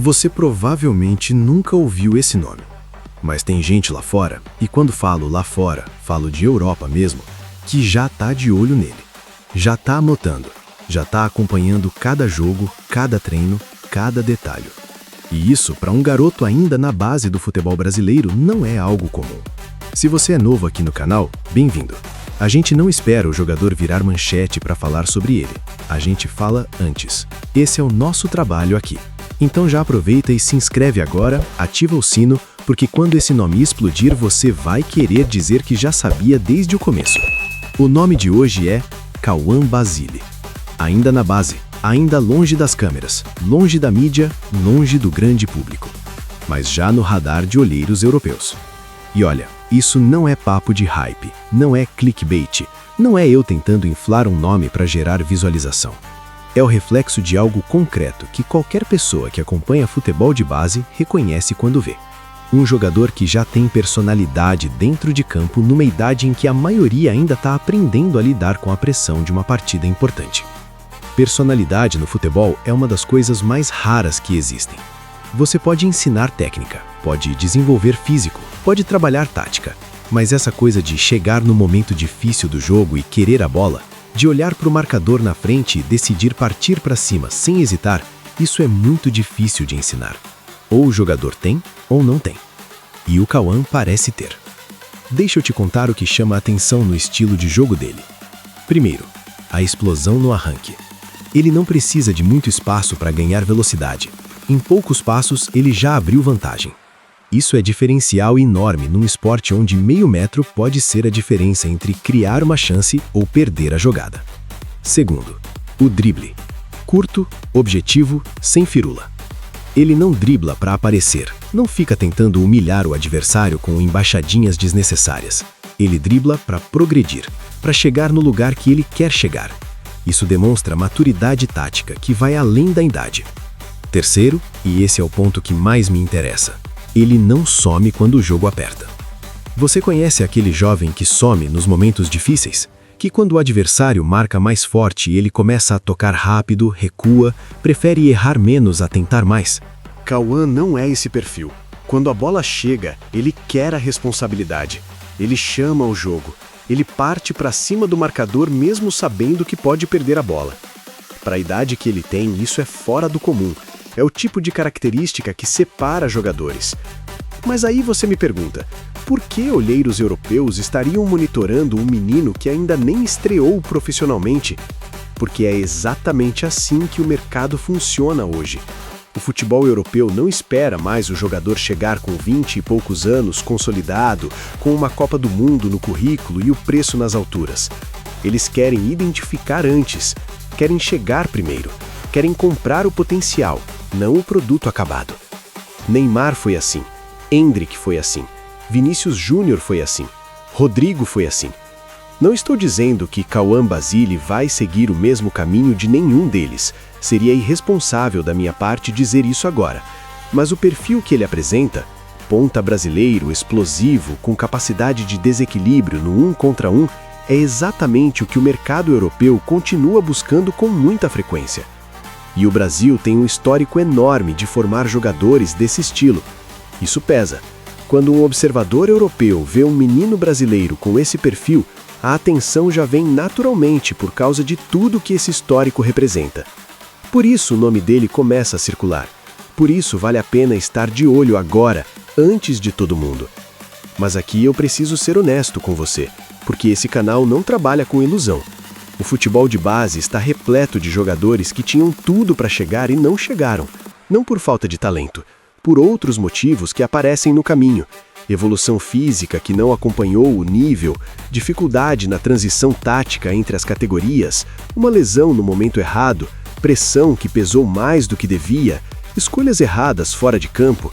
Você provavelmente nunca ouviu esse nome, mas tem gente lá fora, e quando falo lá fora, falo de Europa mesmo, que já tá de olho nele, já tá anotando, já tá acompanhando cada jogo, cada treino, cada detalhe. E isso, para um garoto ainda na base do futebol brasileiro, não é algo comum. Se você é novo aqui no canal, bem-vindo. A gente não espera o jogador virar manchete para falar sobre ele. A gente fala antes. Esse é o nosso trabalho aqui. Então já aproveita e se inscreve agora, ativa o sino, porque quando esse nome explodir, você vai querer dizer que já sabia desde o começo. O nome de hoje é Cauã Basile. Ainda na base, ainda longe das câmeras, longe da mídia, longe do grande público. Mas já no radar de olheiros europeus. E olha, isso não é papo de hype, não é clickbait, não é eu tentando inflar um nome para gerar visualização. É o reflexo de algo concreto que qualquer pessoa que acompanha futebol de base reconhece quando vê. Um jogador que já tem personalidade dentro de campo numa idade em que a maioria ainda está aprendendo a lidar com a pressão de uma partida importante. Personalidade no futebol é uma das coisas mais raras que existem. Você pode ensinar técnica, pode desenvolver físico, pode trabalhar tática, mas essa coisa de chegar no momento difícil do jogo e querer a bola, de olhar para o marcador na frente e decidir partir para cima sem hesitar, isso é muito difícil de ensinar. Ou o jogador tem, ou não tem. E o Cauã parece ter. Deixa eu te contar o que chama a atenção no estilo de jogo dele. Primeiro, a explosão no arranque. Ele não precisa de muito espaço para ganhar velocidade. Em poucos passos, ele já abriu vantagem. Isso é diferencial enorme num esporte onde meio metro pode ser a diferença entre criar uma chance ou perder a jogada. Segundo, o drible. Curto, objetivo, sem firula. Ele não dribla para aparecer, não fica tentando humilhar o adversário com embaixadinhas desnecessárias. Ele dribla para progredir, para chegar no lugar que ele quer chegar. Isso demonstra maturidade tática que vai além da idade. Terceiro, e esse é o ponto que mais me interessa, ele não some quando o jogo aperta. Você conhece aquele jovem que some nos momentos difíceis? Que quando o adversário marca mais forte ele começa a tocar rápido, recua, prefere errar menos a tentar mais? Cauã não é esse perfil. Quando a bola chega, ele quer a responsabilidade. Ele chama o jogo. Ele parte para cima do marcador mesmo sabendo que pode perder a bola. Para a idade que ele tem, isso é fora do comum. É o tipo de característica que separa jogadores. Mas aí você me pergunta, por que olheiros europeus estariam monitorando um menino que ainda nem estreou profissionalmente? Porque é exatamente assim que o mercado funciona hoje. O futebol europeu não espera mais o jogador chegar com 20 e poucos anos, consolidado, com uma Copa do Mundo no currículo e o preço nas alturas. Eles querem identificar antes, querem chegar primeiro, querem comprar o potencial, não o produto acabado. Neymar foi assim, Endrick foi assim, Vinícius Júnior foi assim, Rodrigo foi assim. Não estou dizendo que Cauã Basile vai seguir o mesmo caminho de nenhum deles. Seria irresponsável da minha parte dizer isso agora. Mas o perfil que ele apresenta, ponta brasileiro, explosivo, com capacidade de desequilíbrio no 1 contra 1, é exatamente o que o mercado europeu continua buscando com muita frequência. E o Brasil tem um histórico enorme de formar jogadores desse estilo. Isso pesa. Quando um observador europeu vê um menino brasileiro com esse perfil, a atenção já vem naturalmente por causa de tudo que esse histórico representa. Por isso o nome dele começa a circular. Por isso vale a pena estar de olho agora, antes de todo mundo. Mas aqui eu preciso ser honesto com você, porque esse canal não trabalha com ilusão. O futebol de base está repleto de jogadores que tinham tudo para chegar e não chegaram. Não por falta de talento, por outros motivos que aparecem no caminho. Evolução física que não acompanhou o nível, dificuldade na transição tática entre as categorias, uma lesão no momento errado, pressão que pesou mais do que devia, escolhas erradas fora de campo.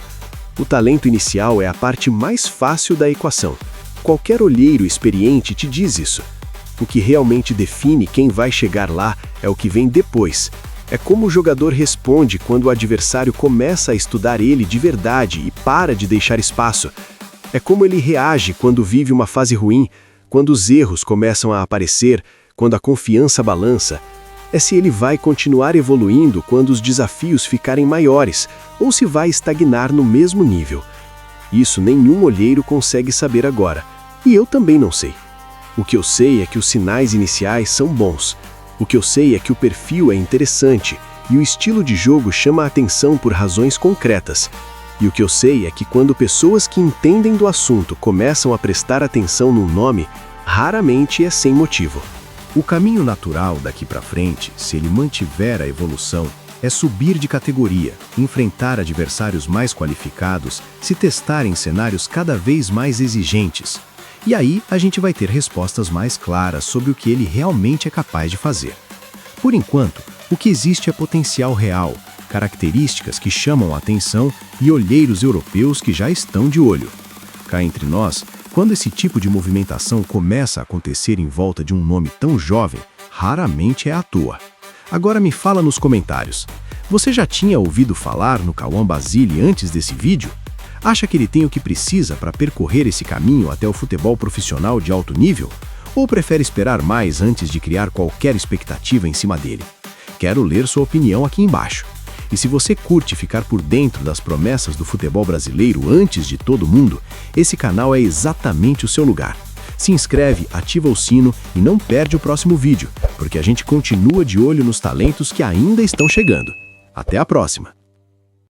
O talento inicial é a parte mais fácil da equação. Qualquer olheiro experiente te diz isso. O que realmente define quem vai chegar lá é o que vem depois. É como o jogador responde quando o adversário começa a estudar ele de verdade e para de deixar espaço. É como ele reage quando vive uma fase ruim, quando os erros começam a aparecer, quando a confiança balança. é se ele vai continuar evoluindo quando os desafios ficarem maiores, ou se vai estagnar no mesmo nível. Isso nenhum olheiro consegue saber agora, e eu também não sei. O que eu sei é que os sinais iniciais são bons. O que eu sei é que o perfil é interessante, e o estilo de jogo chama a atenção por razões concretas. E o que eu sei é que quando pessoas que entendem do assunto começam a prestar atenção num nome, raramente é sem motivo. O caminho natural daqui para frente, se ele mantiver a evolução, é subir de categoria, enfrentar adversários mais qualificados, se testar em cenários cada vez mais exigentes. E aí a gente vai ter respostas mais claras sobre o que ele realmente é capaz de fazer. Por enquanto, o que existe é potencial real, características que chamam a atenção e olheiros europeus que já estão de olho. Cá entre nós, quando esse tipo de movimentação começa a acontecer em volta de um nome tão jovem, raramente é à toa. Agora me fala nos comentários. Você já tinha ouvido falar no Cauã Basile antes desse vídeo? Acha que ele tem o que precisa para percorrer esse caminho até o futebol profissional de alto nível? Ou prefere esperar mais antes de criar qualquer expectativa em cima dele? Quero ler sua opinião aqui embaixo. E se você curte ficar por dentro das promessas do futebol brasileiro antes de todo mundo, esse canal é exatamente o seu lugar. Se inscreve, ativa o sino e não perde o próximo vídeo, porque a gente continua de olho nos talentos que ainda estão chegando. Até a próxima!